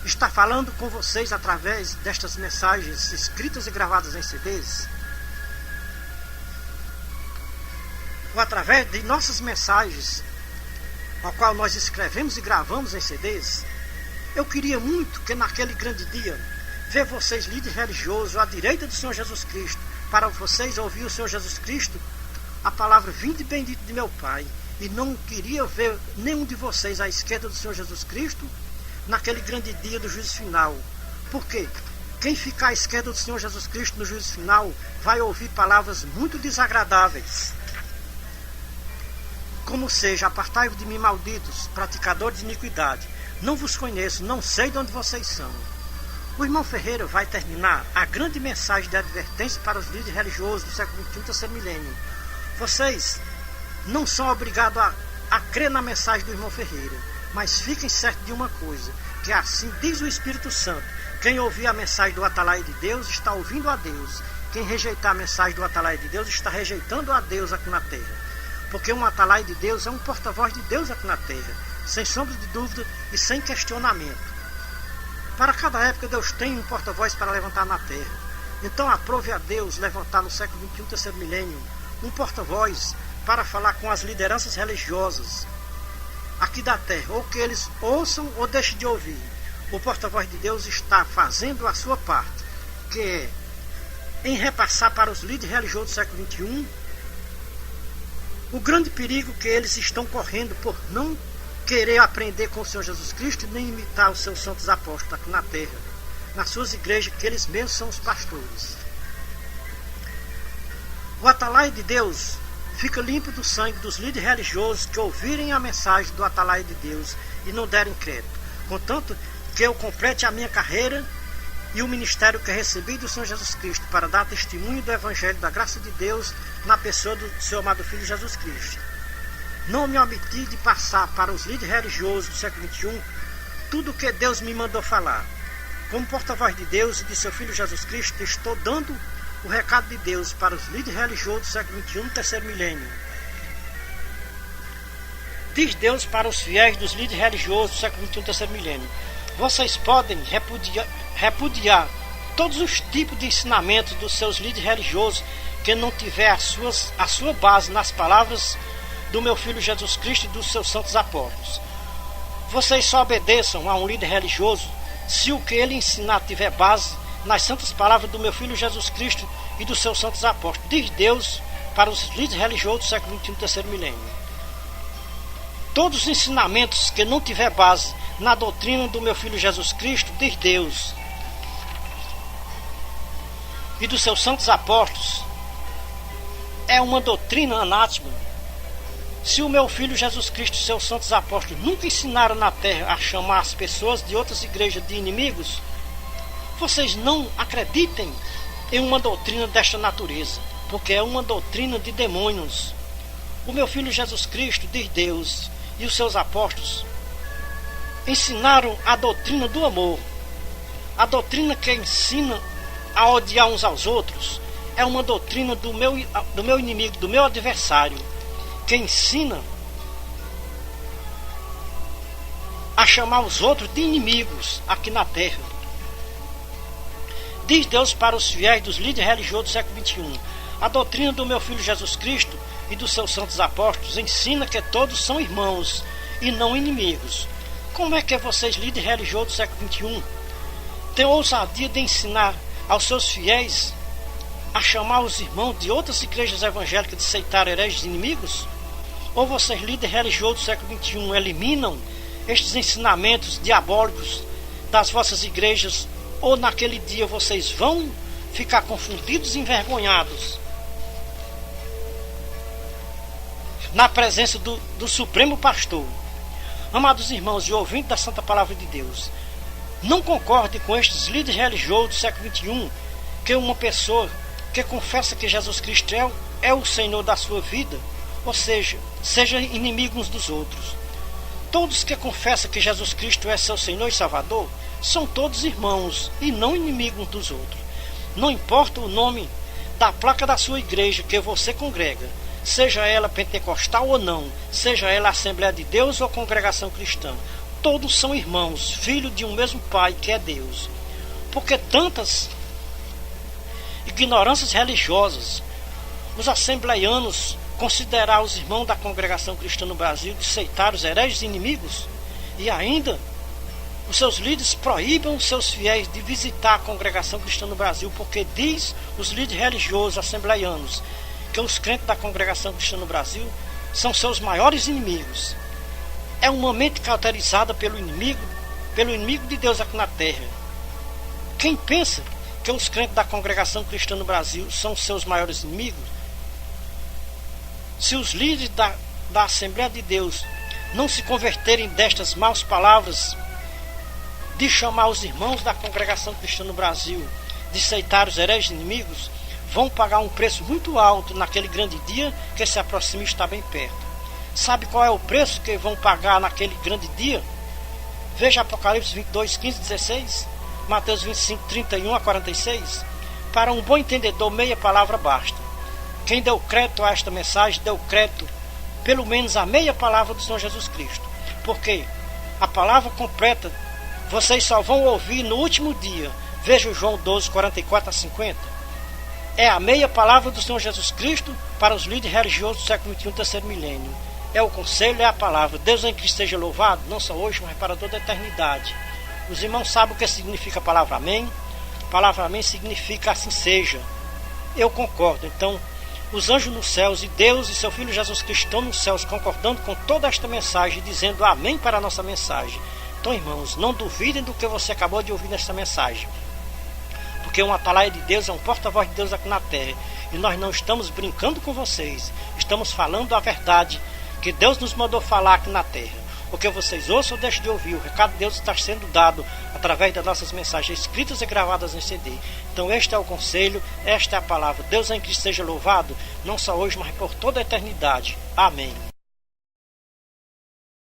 está falando com vocês através destas mensagens escritas e gravadas em CDs, ou através de nossas mensagens, ao qual nós escrevemos e gravamos em CDs. Eu queria muito que naquele grande dia ver vocês, líderes religiosos, à direita do Senhor Jesus Cristo, para vocês ouvir o Senhor Jesus Cristo, a palavra vinde bendito de meu Pai, e não queria ver nenhum de vocês à esquerda do Senhor Jesus Cristo naquele grande dia do juízo final. Por quê? Quem ficar à esquerda do Senhor Jesus Cristo no juízo final vai ouvir palavras muito desagradáveis, como seja: apartai-vos de mim, malditos, praticadores de iniquidade, não vos conheço, não sei de onde vocês são. O irmão Ferreira vai terminar a grande mensagem de advertência para os líderes religiosos do século XXI, terceiro milênio. Vocês não são obrigados a crer na mensagem do irmão Ferreira, mas fiquem certos de uma coisa, que assim diz o Espírito Santo: quem ouvir a mensagem do Atalaia de Deus está ouvindo a Deus. Quem rejeitar a mensagem do Atalaia de Deus está rejeitando a Deus aqui na terra. Porque um Atalaia de Deus é um porta-voz de Deus aqui na terra, sem sombra de dúvida e sem questionamento. Para cada época Deus tem um porta-voz para levantar na terra. Então aprove a Deus levantar no século XXI, terceiro milênio, um porta-voz para falar com as lideranças religiosas aqui da terra, ou que eles ouçam ou deixem de ouvir. O porta-voz de Deus está fazendo a sua parte, que é em repassar para os líderes religiosos do século XXI o grande perigo que eles estão correndo por não querer aprender com o Senhor Jesus Cristo, nem imitar os seus santos apóstolos aqui na terra, nas suas igrejas, que eles mesmos são os pastores. O Atalaia de Deus fica limpo do sangue dos líderes religiosos que ouvirem a mensagem do Atalaia de Deus e não derem crédito, contanto que eu complete a minha carreira e o ministério que recebi do Senhor Jesus Cristo para dar testemunho do Evangelho da graça de Deus na pessoa do seu amado Filho Jesus Cristo. Não me omiti de passar para os líderes religiosos do século XXI tudo o que Deus me mandou falar. Como porta-voz de Deus e de seu Filho Jesus Cristo, estou dando o recado de Deus para os líderes religiosos do século XXI, terceiro milênio. Diz Deus para os fiéis dos líderes religiosos do século XXI, terceiro milênio: vocês podem repudiar todos os tipos de ensinamentos dos seus líderes religiosos que não tiver a sua base nas palavras do meu Filho Jesus Cristo e dos seus santos apóstolos. Vocês só obedeçam a um líder religioso se o que ele ensinar tiver base nas santas palavras do meu Filho Jesus Cristo e dos seus santos apóstolos. Diz Deus para os líderes religiosos do século XXI, terceiro milênio: todos os ensinamentos que não tiver base na doutrina do meu Filho Jesus Cristo, diz Deus, e dos seus santos apóstolos, é uma doutrina anátema. Se o meu Filho Jesus Cristo e seus santos apóstolos nunca ensinaram na terra a chamar as pessoas de outras igrejas de inimigos, vocês não acreditem em uma doutrina desta natureza, porque é uma doutrina de demônios. O meu Filho Jesus Cristo, diz Deus, e os seus apóstolos ensinaram a doutrina do amor. A doutrina que ensina a odiar uns aos outros é uma doutrina do meu inimigo, do meu adversário, que ensina a chamar os outros de inimigos aqui na terra. Diz Deus para os fiéis dos líderes religiosos do século XXI: a doutrina do meu Filho Jesus Cristo e dos seus santos apóstolos ensina que todos são irmãos e não inimigos. Como é que vocês, líderes religiosos do século XXI, têm ousadia de ensinar aos seus fiéis a chamar os irmãos de outras igrejas evangélicas de aceitar hereges inimigos? Ou vocês, líderes religiosos do século XXI, eliminam estes ensinamentos diabólicos das vossas igrejas, ou naquele dia vocês vão ficar confundidos e envergonhados na presença do Supremo Pastor? Amados irmãos e ouvintes da Santa Palavra de Deus, Não concorde com estes líderes religiosos do século XXI que uma pessoa que confessa que Jesus Cristo é o Senhor da sua vida, ou seja inimigo uns dos outros. Todos que confessam que Jesus Cristo é seu Senhor e Salvador são todos irmãos e não inimigos uns dos outros. Não importa o nome da placa da sua igreja que você congrega, seja ela pentecostal ou não, seja ela Assembleia de Deus ou Congregação Cristã, todos são irmãos, filhos de um mesmo Pai que é Deus. Porque tantas ignorâncias religiosas, os assembleianos considerar os irmãos da Congregação Cristã no Brasil de sectários, hereges e inimigos, e ainda os seus líderes proíbam os seus fiéis de visitar a Congregação Cristã no Brasil, porque diz os líderes religiosos assembleianos que os crentes da Congregação Cristã no Brasil são seus maiores inimigos. É uma mente cauterizada pelo inimigo de Deus aqui na terra. Quem pensa que os crentes da Congregação Cristã no Brasil são seus maiores inimigos, se os líderes da Assembleia de Deus não se converterem destas maus palavras de chamar os irmãos da Congregação Cristã no Brasil de sectários, hereges, inimigos, vão pagar um preço muito alto naquele grande dia que se aproxima e está bem perto. Sabe qual é o preço que vão pagar naquele grande dia? Veja Apocalipse 22, 15, 16, Mateus 25, 31 a 46. Para um bom entendedor, meia palavra basta. Quem deu crédito a esta mensagem, deu crédito pelo menos a meia palavra do Senhor Jesus Cristo. Porque a palavra completa vocês só vão ouvir no último dia. Veja João 12, 44 a 50. É a meia palavra do Senhor Jesus Cristo para os líderes religiosos do século XXI, terceiro milênio. É o conselho, é a palavra. Deus em Cristo seja louvado, não só hoje, mas para toda a eternidade. Os irmãos sabem o que significa a palavra amém? A palavra amém significa assim seja. Eu concordo. Então, os anjos nos céus e Deus e seu Filho Jesus Cristo estão nos céus concordando com toda esta mensagem, dizendo amém para a nossa mensagem. Então, irmãos, não duvidem do que você acabou de ouvir nesta mensagem. Porque um atalaia de Deus é um porta-voz de Deus aqui na terra. E nós não estamos brincando com vocês. Estamos falando a verdade que Deus nos mandou falar aqui na terra. O que vocês ouçam ou deixem de ouvir, o recado de Deus está sendo dado através das nossas mensagens escritas e gravadas em CD. Então este é o conselho, esta é a palavra. Deus em Cristo seja louvado, não só hoje, mas por toda a eternidade. Amém.